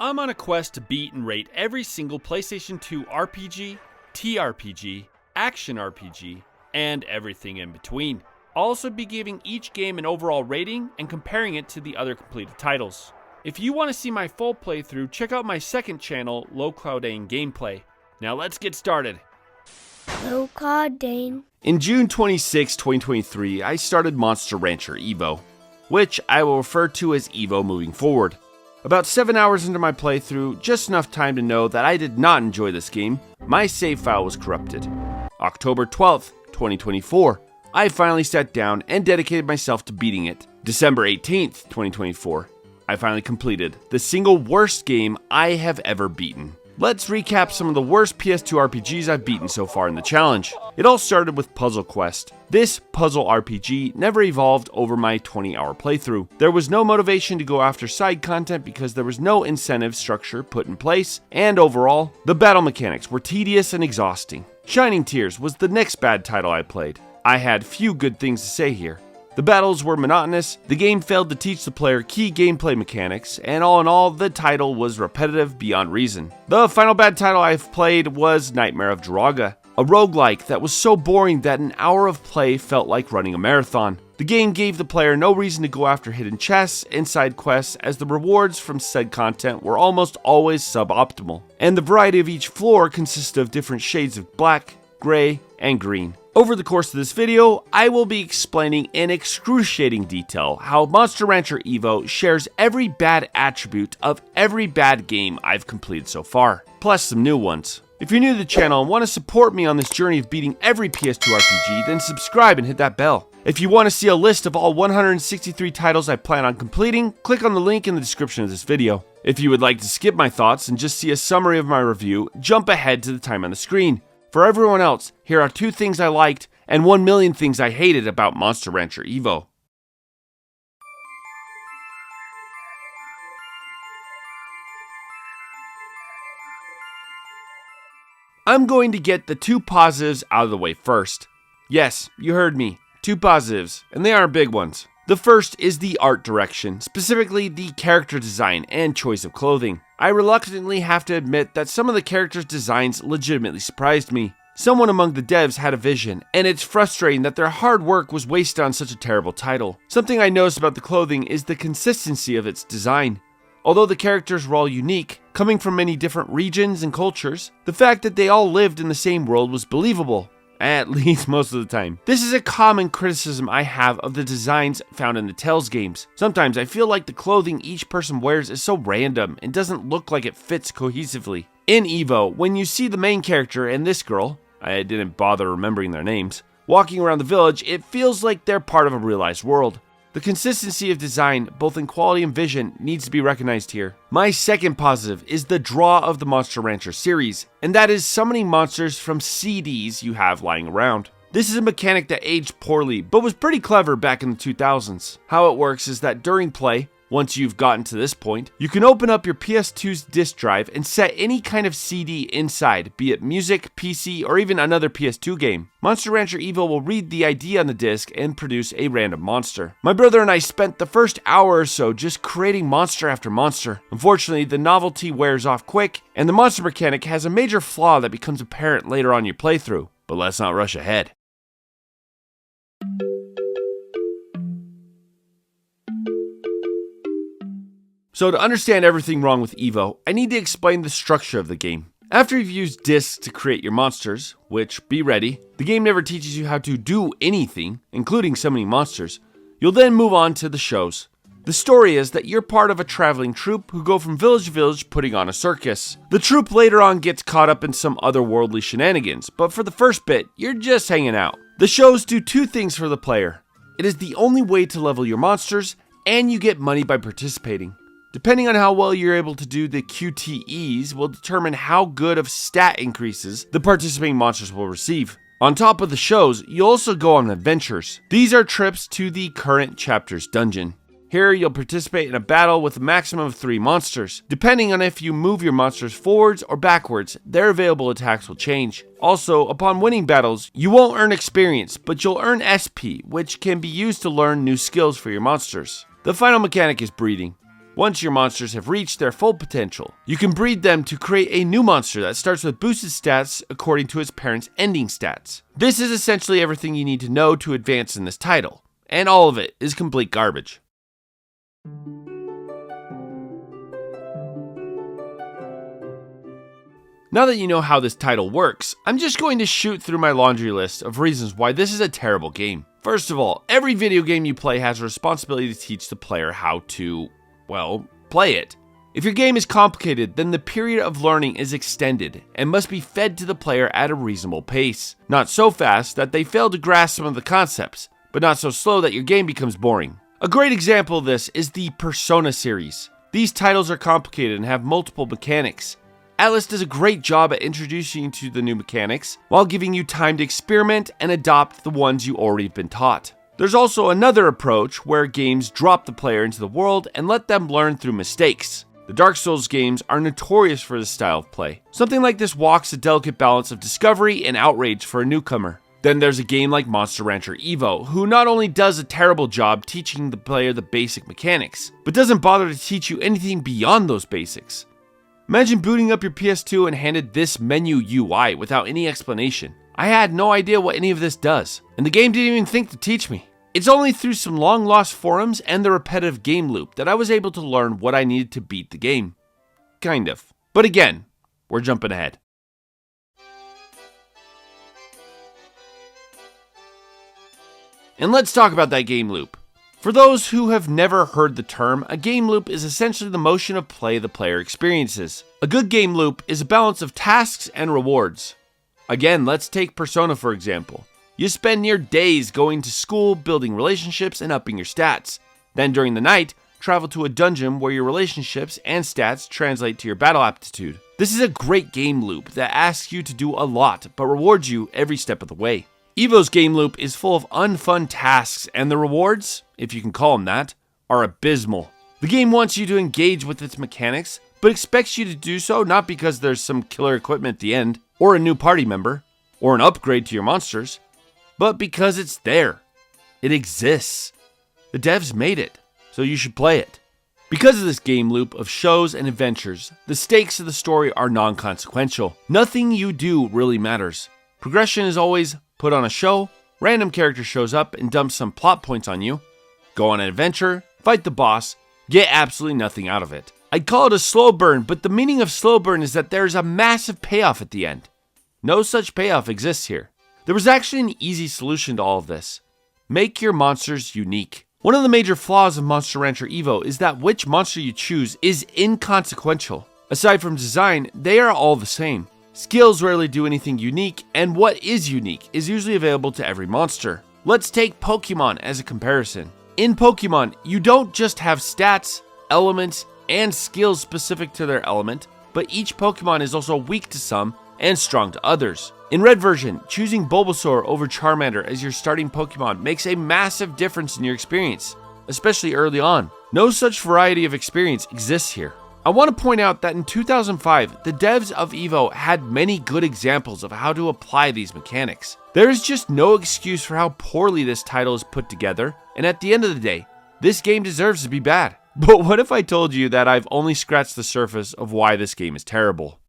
I'm on a quest to beat and rate every single PlayStation 2 RPG, TRPG, Action RPG, and everything in between. I'll also be giving each game an overall rating and comparing it to the other completed titles. If you want to see my full playthrough, check out my second channel, Low Cloud Dane Gameplay. Now let's get started. Low Cloud Dane. In June 26, 2023, I started Monster Rancher Evo, which I will refer to as Evo moving forward. About 7 hours into my playthrough, just enough time to know that I did not enjoy this game, my save file was corrupted. October 12th, 2024, I finally sat down and dedicated myself to beating it. December 18th, 2024, I finally completed the single worst game I have ever beaten. Let's recap some of the worst PS2 RPGs I've beaten so far in the challenge. It all started with Puzzle Quest. This puzzle RPG never evolved over my 20-hour playthrough. There was no motivation to go after side content because there was no incentive structure put in place, and overall, the battle mechanics were tedious and exhausting. Shining Tears was the next bad title I played. I had few good things to say here. The battles were monotonous, the game failed to teach the player key gameplay mechanics, and all in all, the title was repetitive beyond reason. The final bad title I've played was Nightmare of Draga, a roguelike that was so boring that an hour of play felt like running a marathon. The game gave the player no reason to go after hidden chests and side quests, as the rewards from said content were almost always suboptimal, and the variety of each floor consisted of different shades of black, gray, and green. Over the course of this video, I will be explaining in excruciating detail how Monster Rancher Evo shares every bad attribute of every bad game I've completed so far, plus some new ones. If you're new to the channel and want to support me on this journey of beating every PS2 RPG, then subscribe and hit that bell. If you want to see a list of all 163 titles I plan on completing, click on the link in the description of this video. If you would like to skip my thoughts and just see a summary of my review, jump ahead to the time on the screen. For everyone else, here are 2 things I liked and 1 million things I hated about Monster Rancher Evo. I'm going to get the 2 positives out of the way first. Yes, you heard me, 2 positives, and they are big ones. The first is the art direction, specifically the character design and choice of clothing. I reluctantly have to admit that some of the characters' designs legitimately surprised me. Someone among the devs had a vision, and it's frustrating that their hard work was wasted on such a terrible title. Something I noticed about the clothing is the consistency of its design. Although the characters were all unique, coming from many different regions and cultures, the fact that they all lived in the same world was believable. At least most of the time. This is a common criticism I have of the designs found in the Tales games. Sometimes I feel like the clothing each person wears is so random and doesn't look like it fits cohesively. In Evo, when you see the main character and this girl, I didn't bother remembering their names, walking around the village, it feels like they're part of a realized world. The consistency of design, both in quality and vision, needs to be recognized here. My second positive is the draw of the Monster Rancher series, and that is summoning monsters from CDs you have lying around. This is a mechanic that aged poorly, but was pretty clever back in the 2000s. How it works is that during play, once you've gotten to this point, you can open up your PS2's disk drive and set any kind of CD inside, be it music, PC, or even another PS2 game. Monster Rancher Evo will read the ID on the disc and produce a random monster. My brother and I spent the first hour or so just creating monster after monster. Unfortunately, the novelty wears off quick, and the monster mechanic has a major flaw that becomes apparent later on in your playthrough. But let's not rush ahead. So to understand everything wrong with Evo, I need to explain the structure of the game. After you've used discs to create your monsters, which, be ready, the game never teaches you how to do anything, including summoning monsters, you'll then move on to the shows. The story is that you're part of a traveling troupe who go from village to village putting on a circus. The troupe later on gets caught up in some otherworldly shenanigans, but for the first bit, you're just hanging out. The shows do 2 things for the player. It is the only way to level your monsters, and you get money by participating. Depending on how well you're able to do the QTEs will determine how good of stat increases the participating monsters will receive. On top of the shows, you also go on adventures. These are trips to the current chapter's dungeon. Here you'll participate in a battle with a maximum of 3 monsters. Depending on if you move your monsters forwards or backwards, their available attacks will change. Also, upon winning battles, you won't earn experience, but you'll earn SP, which can be used to learn new skills for your monsters. The final mechanic is breeding. Once your monsters have reached their full potential, you can breed them to create a new monster that starts with boosted stats according to its parent's ending stats. This is essentially everything you need to know to advance in this title, and all of it is complete garbage. Now that you know how this title works, I'm just going to shoot through my laundry list of reasons why this is a terrible game. First of all, every video game you play has a responsibility to teach the player how to, well, play it. If your game is complicated, then the period of learning is extended and must be fed to the player at a reasonable pace. Not so fast that they fail to grasp some of the concepts, but not so slow that your game becomes boring. A great example of this is the Persona series. These titles are complicated and have multiple mechanics. Atlus does a great job at introducing you to the new mechanics, while giving you time to experiment and adopt the ones you already have been taught. There's also another approach where games drop the player into the world and let them learn through mistakes. The Dark Souls games are notorious for this style of play. Something like this walks a delicate balance of discovery and outrage for a newcomer. Then there's a game like Monster Rancher Evo, who not only does a terrible job teaching the player the basic mechanics, but doesn't bother to teach you anything beyond those basics. Imagine booting up your PS2 and handed this menu UI without any explanation. I had no idea what any of this does, and the game didn't even think to teach me. It's only through some long-lost forums and the repetitive game loop that I was able to learn what I needed to beat the game. Kind of. But again, we're jumping ahead. And let's talk about that game loop. For those who have never heard the term, a game loop is essentially the motion of play the player experiences. A good game loop is a balance of tasks and rewards. Again, let's take Persona for example. You spend near days going to school, building relationships, and upping your stats. Then during the night, travel to a dungeon where your relationships and stats translate to your battle aptitude. This is a great game loop that asks you to do a lot, but rewards you every step of the way. Evo's game loop is full of unfun tasks, and the rewards, if you can call them that, are abysmal. The game wants you to engage with its mechanics, but expects you to do so not because there's some killer equipment at the end, or a new party member, or an upgrade to your monsters, but because it's there. It exists. The devs made it, so you should play it. Because of this game loop of shows and adventures, the stakes of the story are non-consequential. Nothing you do really matters. Progression is always put on a show, random character shows up and dumps some plot points on you, go on an adventure, fight the boss, get absolutely nothing out of it. I'd call it a slow burn, but the meaning of slow burn is that there's a massive payoff at the end. No such payoff exists here. There was actually an easy solution to all of this. Make your monsters unique. One of the major flaws of Monster Rancher Evo is that which monster you choose is inconsequential. Aside from design, they are all the same. Skills rarely do anything unique, and what is unique is usually available to every monster. Let's take Pokemon as a comparison. In Pokemon, you don't just have stats, elements, and skills specific to their element, but each Pokemon is also weak to some and strong to others. In Red version, choosing Bulbasaur over Charmander as your starting Pokemon makes a massive difference in your experience, especially early on. No such variety of experience exists here. I want to point out that in 2005, the devs of Evo had many good examples of how to apply these mechanics. There is just no excuse for how poorly this title is put together, and at the end of the day, this game deserves to be bad. But what if I told you that I've only scratched the surface of why this game is terrible?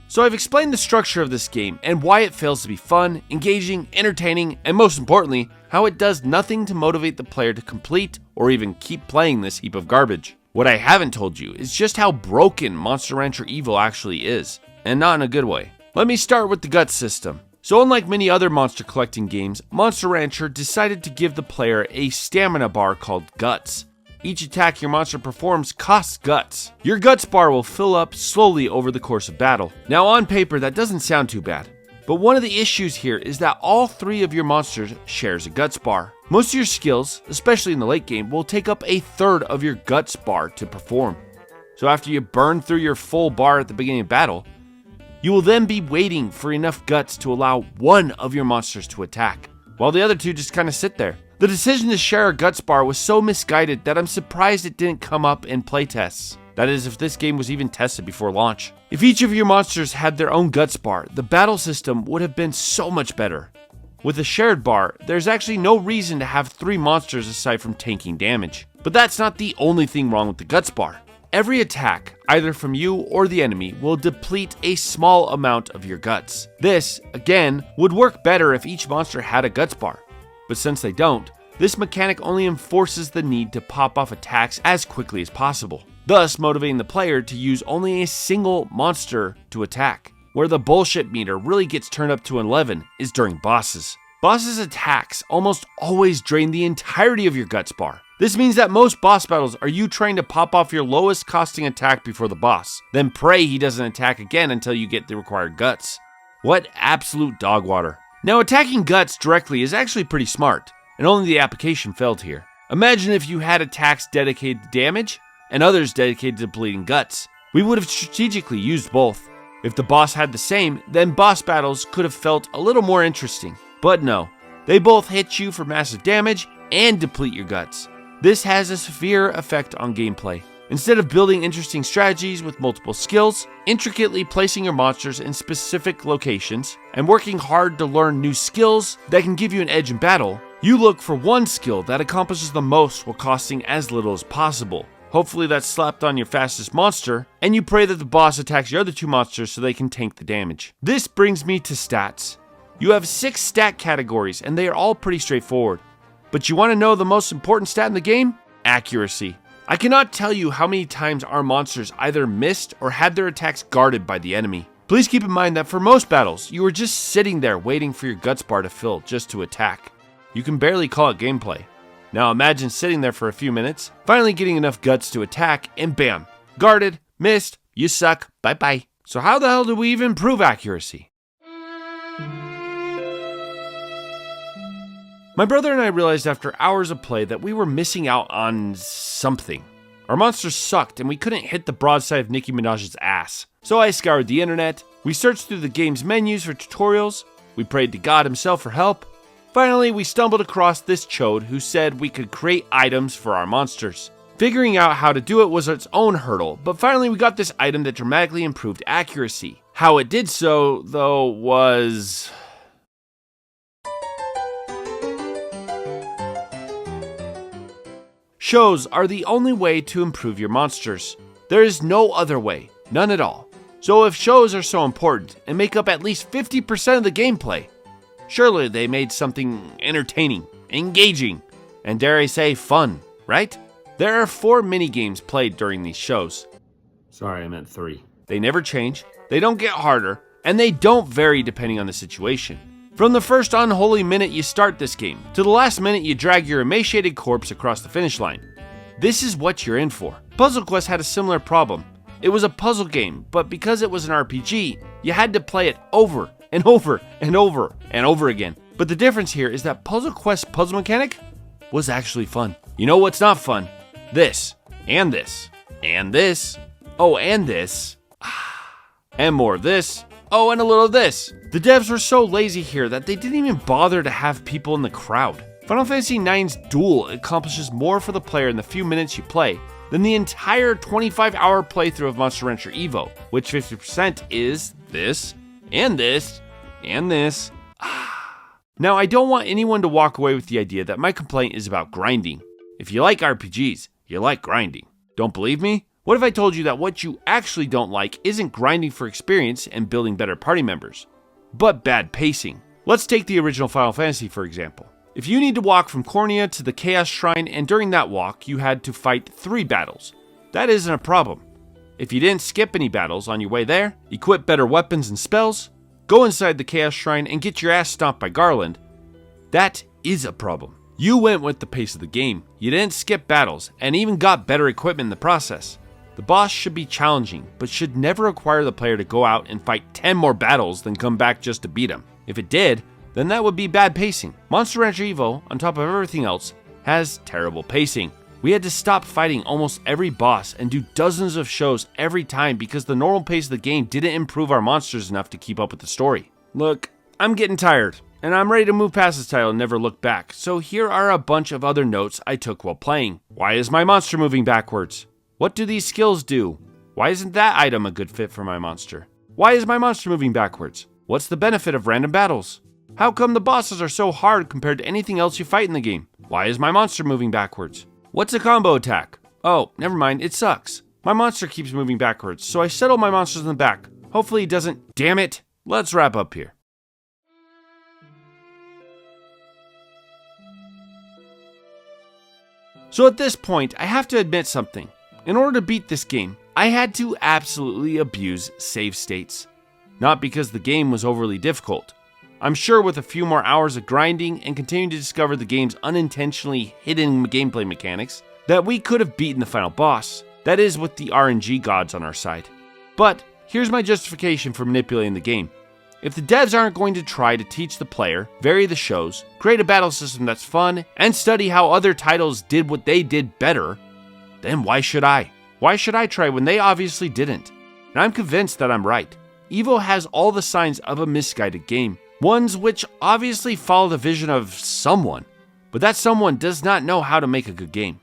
So I've explained the structure of this game and why it fails to be fun, engaging, entertaining, and most importantly, how it does nothing to motivate the player to complete or even keep playing this heap of garbage. What I haven't told you is just how broken Monster Rancher Evo actually is, and not in a good way. Let me start with the Guts system. So unlike many other monster collecting games, Monster Rancher decided to give the player a stamina bar called Guts. Each attack your monster performs costs Guts. Your Guts bar will fill up slowly over the course of battle. Now on paper that doesn't sound too bad, but one of the issues here is that all three of your monsters shares a Guts bar. Most of your skills, especially in the late game, will take up a third of your Guts bar to perform. So after you burn through your full bar at the beginning of battle, you will then be waiting for enough Guts to allow one of your monsters to attack, while the other two just kind of sit there. The decision to share a Guts bar was so misguided that I'm surprised it didn't come up in playtests. That is, if this game was even tested before launch. If each of your monsters had their own Guts bar, the battle system would have been so much better. With a shared bar, there's actually no reason to have 3 monsters aside from tanking damage. But that's not the only thing wrong with the guts bar. Every attack, either from you or the enemy, will deplete a small amount of your guts. This, again, would work better if each monster had a guts bar. But since they don't, this mechanic only enforces the need to pop off attacks as quickly as possible, thus motivating the player to use only a single monster to attack. Where the bullshit meter really gets turned up to 11 is during bosses. Bosses' attacks almost always drain the entirety of your guts bar. This means that most boss battles are you trying to pop off your lowest costing attack before the boss, then pray he doesn't attack again until you get the required guts. What absolute dog water. Now, attacking guts directly is actually pretty smart, and only the application failed here. Imagine if you had attacks dedicated to damage and others dedicated to bleeding guts. We would have strategically used both. If the boss had the same, then boss battles could have felt a little more interesting. But no, they both hit you for massive damage and deplete your guts. This has a severe effect on gameplay. Instead of building interesting strategies with multiple skills, intricately placing your monsters in specific locations, and working hard to learn new skills that can give you an edge in battle, you look for one skill that accomplishes the most while costing as little as possible. Hopefully that's slapped on your fastest monster, and you pray that the boss attacks your other 2 monsters so they can tank the damage. This brings me to stats. You have 6 stat categories, and they are all pretty straightforward. But you want to know the most important stat in the game? Accuracy. I cannot tell you how many times our monsters either missed or had their attacks guarded by the enemy. Please keep in mind that for most battles, you are just sitting there waiting for your guts bar to fill just to attack. You can barely call it gameplay. Now imagine sitting there for a few minutes, finally getting enough guts to attack, and bam, guarded, missed, you suck, bye bye. So how the hell do we even improve accuracy? My brother and I realized after hours of play that we were missing out on something. Our monsters sucked and we couldn't hit the broadside of Nicki Minaj's ass. So I scoured the internet, we searched through the game's menus for tutorials, we prayed to God himself for help. Finally, we stumbled across this chode who said we could create items for our monsters. Figuring out how to do it was its own hurdle, but finally we got this item that dramatically improved accuracy. How it did so, though, was... Shows are the only way to improve your monsters. There is no other way, none at all. So if shows are so important and make up at least 50% of the gameplay, surely they made something entertaining, engaging, and dare I say fun, right? There are 4 minigames played during these shows. Sorry, I meant 3. They never change, they don't get harder, and they don't vary depending on the situation. From the first unholy minute you start this game, to the last minute you drag your emaciated corpse across the finish line. This is what you're in for. Puzzle Quest had a similar problem. It was a puzzle game, but because it was an RPG, you had to play it over and over and over and over again. But the difference here is that Puzzle Quest's puzzle mechanic was actually fun. You know what's not fun? This, and this, and this, oh, and this, and more of this, oh, and a little of this. The devs were so lazy here that they didn't even bother to have people in the crowd. Final Fantasy IX's Duel accomplishes more for the player in the few minutes you play than the entire 25-hour playthrough of Monster Rancher Evo, which 50% is this, and this, and this. Now, I don't want anyone to walk away with the idea that my complaint is about grinding. If you like RPGs, you like grinding. Don't believe me? What if I told you that what you actually don't like isn't grinding for experience and building better party members, but bad pacing? Let's take the original Final Fantasy for example. If you need to walk from Cornea to the Chaos Shrine and during that walk you had to fight 3 battles, that isn't a problem. If you didn't skip any battles on your way there, equip better weapons and spells, go inside the Chaos Shrine and get your ass stomped by Garland, that is a problem. You went with the pace of the game, you didn't skip battles, and even got better equipment in the process. The boss should be challenging, but should never require the player to go out and fight 10 more battles than come back just to beat him. If it did, then that would be bad pacing. Monster Rancher Evo, on top of everything else, has terrible pacing. We had to stop fighting almost every boss and do dozens of shows every time because the normal pace of the game didn't improve our monsters enough to keep up with the story. Look, I'm getting tired, and I'm ready to move past this title and never look back, so here are a bunch of other notes I took while playing. Why is my monster moving backwards? What do these skills do? Why isn't that item a good fit for my monster? Why is my monster moving backwards? What's the benefit of random battles? How come the bosses are so hard compared to anything else you fight in the game? Why is my monster moving backwards? What's a combo attack? Oh, never mind, it sucks. My monster keeps moving backwards, so I settle my monsters in the back. Hopefully he doesn't. Damn it! Let's wrap up here. So at this point, I have to admit something. In order to beat this game, I had to absolutely abuse save states. Not because the game was overly difficult. I'm sure with a few more hours of grinding and continuing to discover the game's unintentionally hidden gameplay mechanics, that we could have beaten the final boss. That is with the RNG gods on our side. But here's my justification for manipulating the game. If the devs aren't going to try to teach the player, vary the shows, create a battle system that's fun, and study how other titles did what they did better, then why should I? Why should I try when they obviously didn't? And I'm convinced that I'm right. Evo has all the signs of a misguided game. Ones which obviously follow the vision of someone, but that someone does not know how to make a good game.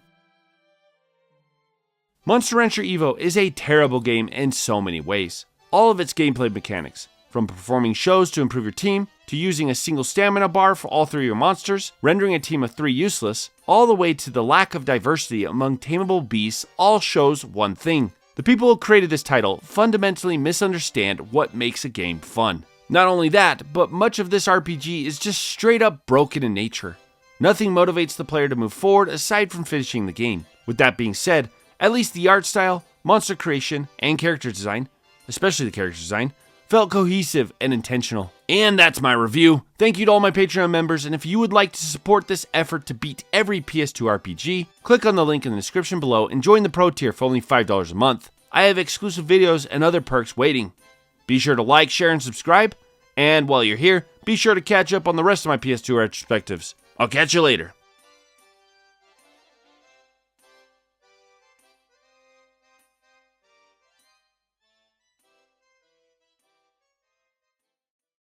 Monster Rancher Evo is a terrible game in so many ways. All of its gameplay mechanics, from performing shows to improve your team, to using a single stamina bar for all 3 of your monsters, rendering a team of 3 useless, all the way to the lack of diversity among tameable beasts, all shows one thing. The people who created this title fundamentally misunderstand what makes a game fun. Not only that, but much of this RPG is just straight up broken in nature. Nothing motivates the player to move forward aside from finishing the game. With that being said, at least the art style, monster creation, and character design, especially the character design, felt cohesive and intentional. And that's my review. Thank you to all my Patreon members, and if you would like to support this effort to beat every PS2 RPG, click on the link in the description below and join the Pro tier for only $5 a month. I have exclusive videos and other perks waiting. Be sure to like, share, and subscribe, and while you're here, be sure to catch up on the rest of my PS2 retrospectives. I'll catch you later.